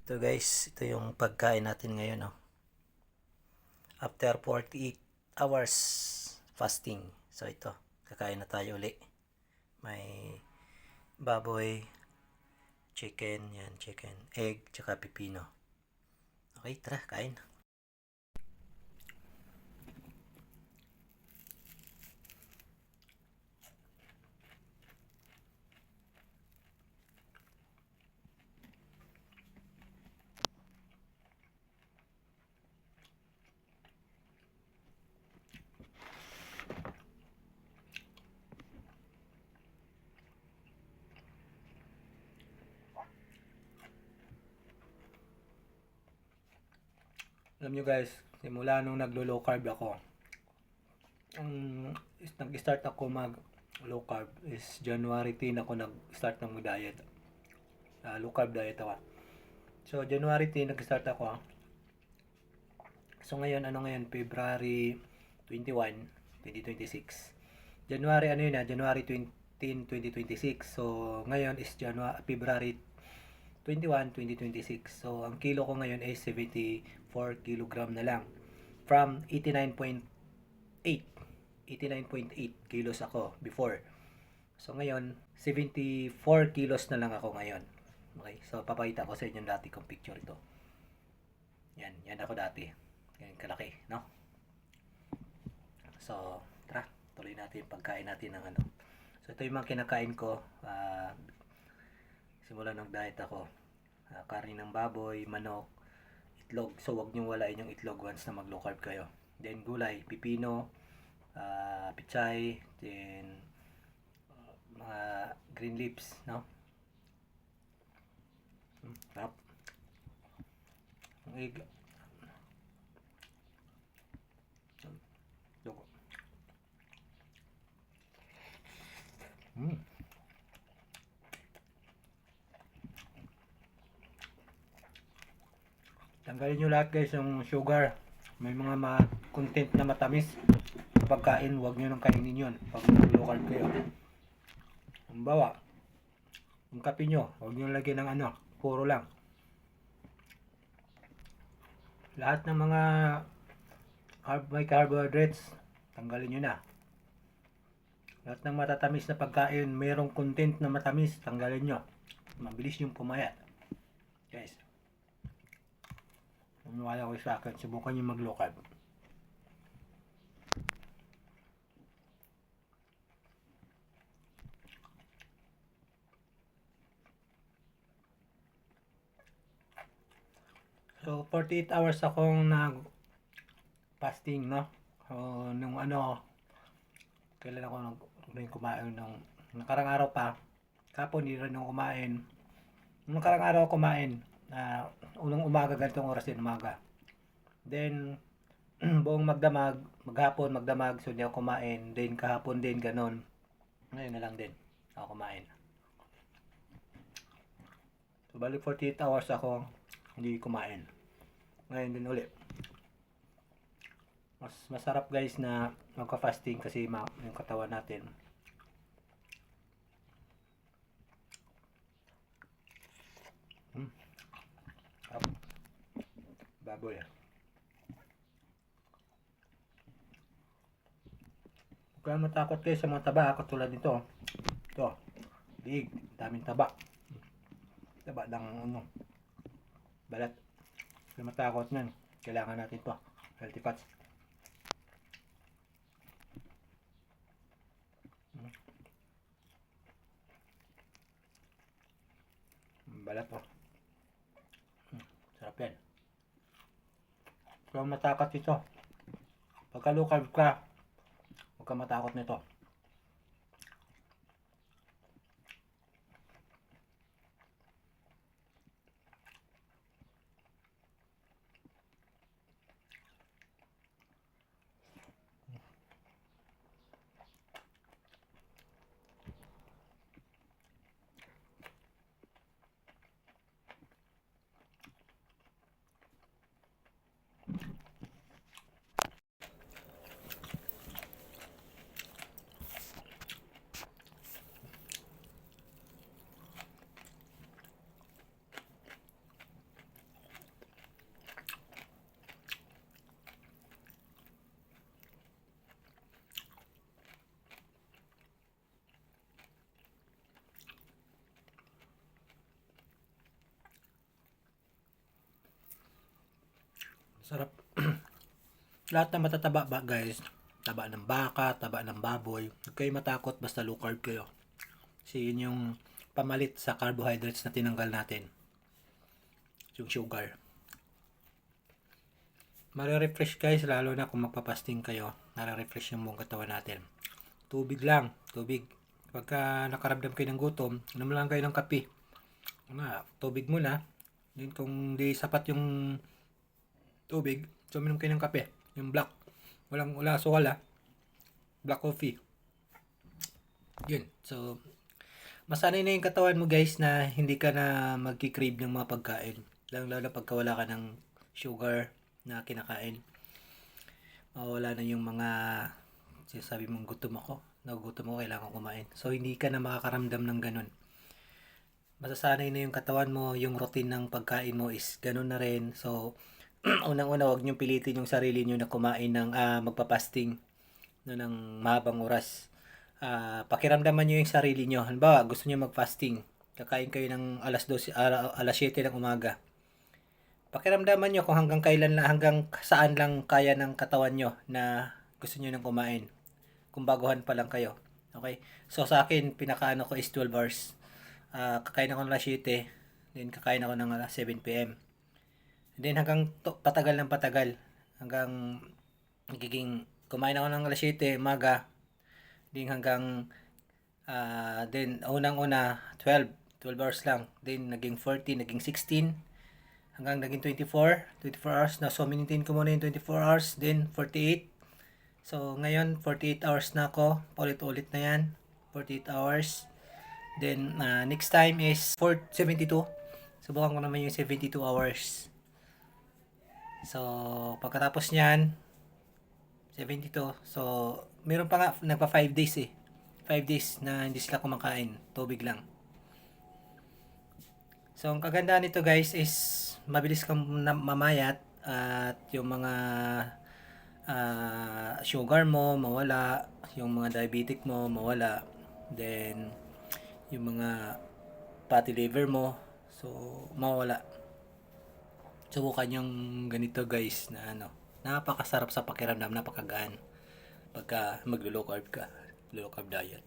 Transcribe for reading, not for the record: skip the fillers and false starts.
Ito guys, ito yung pagkain natin ngayon, no? After 48 hours fasting. So ito, kakain na tayo uli. May baboy, chicken, yan, chicken, egg, tsaka pipino. Okay, tara, kain. Alam nyo guys, simula nung naglo-low carb ako, nag-start ako mag low carb is January 10 ako nag-start ng diet. Low carb diet ako. So January 10 nag-start ako. So ngayon, ano ngayon? February 21, 2026. January, ano yun January 20, 2026. So ngayon is February 21, 2026. So ang kilo ko ngayon ay 74 kilogram na lang. From 89.8 kilos ako before. So ngayon, 74 kilos na lang ako ngayon. Okay, so papakita ko sa inyo dati kong picture ito. Yan ako dati. Yan kalaki, no? So, tara, tuloy natin yung pagkain natin ng ano. So ito yung mga kinakain ko. Simula ng diet ako. Karne ng baboy, manok, itlog. So wag niyong walain yung itlog once na mag low carb kayo. Then gulay, pipino, pichay, then mga green leaves, no? Sarap. Egg. Dugo. Tanggalin nyo lahat guys yung sugar. May mga content na matamis sa pagkain, huwag nyo nang kainin yun pag low carb kayo. Halimbawa, yung kape nyo, huwag nyo lagyan ng ano, puro lang. Lahat ng mga may carbohydrates, tanggalin nyo na. Lahat ng matatamis na pagkain, mayroong content na matamis, tanggalin nyo. Mabilis yung pumayat. Guys, maniwala ko sa akin, subukan nyo mag low carb. So 48 hours akong nag fasting, no? Nung ano, kailan ako kumain ng nakarang araw pa. Kapon hindi rin ako kumain. Nung nakarang araw kumain, unang umaga, ganitong oras din umaga. Then buong maghapon magdamag, so hindi ako kumain. Then kahapon din ganon. Ngayon na lang din ako kumain. So balik 48 hours ako hindi kumain. Ngayon din ulit. Mas masarap guys na magka-fasting kasi yung katawan natin. Baboy. Huwag kang matakot kayo sa mga taba katulad nito. Ito, big, daming taba. Taba ng ano, balat. Huwag matakot nan. Kailangan natin to. Healthy fats. Balat po. Sarap yan. Huwag kang matakot ito. Pagka low carb ka, huwag kang matakot nito. Sarap. Lahat na matataba ba guys, taba ng baka, taba ng baboy, huwag kayo matakot basta low carb kayo. Kasi yun yung pamalit sa carbohydrates na tinanggal natin. Yung sugar. Mare-refresh guys, lalo na kung magpapasting kayo. Nare-refresh yung buong katawan natin. Tubig lang, tubig. Pagka nakaramdam kayo ng gutom, inom lang kayo ng kape. Tubig muna. Then kung di sapat yung tubig, so uminom kayo ng kape. Yung black. Wala asukal ha. Black coffee. Yun. So, masanay na yung katawan mo guys na hindi ka na magki-crave ng mga pagkain. Lalo pagka wala ka ng sugar na kinakain. Mawala na yung mga sinasabi mong gutom ako. Nagugutom ako, kailangan kumain. So, hindi ka na makakaramdam ng ganun. Masasanay na yung katawan mo, yung routine ng pagkain mo is ganun na rin. So, unang-una, huwag niyong pilitin yung sarili niyo na kumain ng magpapasting no, ng mahabang oras. Pakiramdaman niyo yung sarili niyo. Halimbawa, gusto niyo mag-fasting. Kakain kayo ng alas 7 ng umaga. Pakiramdaman niyo kung hanggang kailan lang, hanggang saan lang kaya ng katawan niyo na gusto niyo nang kumain. Kung baguhan pa lang kayo. Okay? So, sa akin, pinakaano ko is 12 hours. Kakain ako ng alas 7. Then, kakain ako ng alas 7 p.m. Then hanggang patagal ng patagal. Hanggang nagiging kumain ako ng alas 7 umaga. Then hanggang then unang-una 12 hours lang. Then naging 14, naging 16. Hanggang naging 24 hours na. So maintain ko muna yung 24 hours. Then 48. So ngayon 48 hours na ako. Ulit-ulit na yan. 48 hours. Then next time is 72. Subukan ko naman yung 72 hours. So, pagkatapos niyan, 72. So, meron pa nga, nagpa 5 days eh. 5 days na hindi sila kumakain. Tubig lang. So, ang kagandahan nito guys is mabilis kang mamayat at yung mga sugar mo mawala, yung mga diabetic mo mawala, then yung mga fatty liver mo so mawala. Subukan yung ganito guys na napakasarap sa pakiramdam, napakagaan pagka maglo-low carb ka, low carb diet.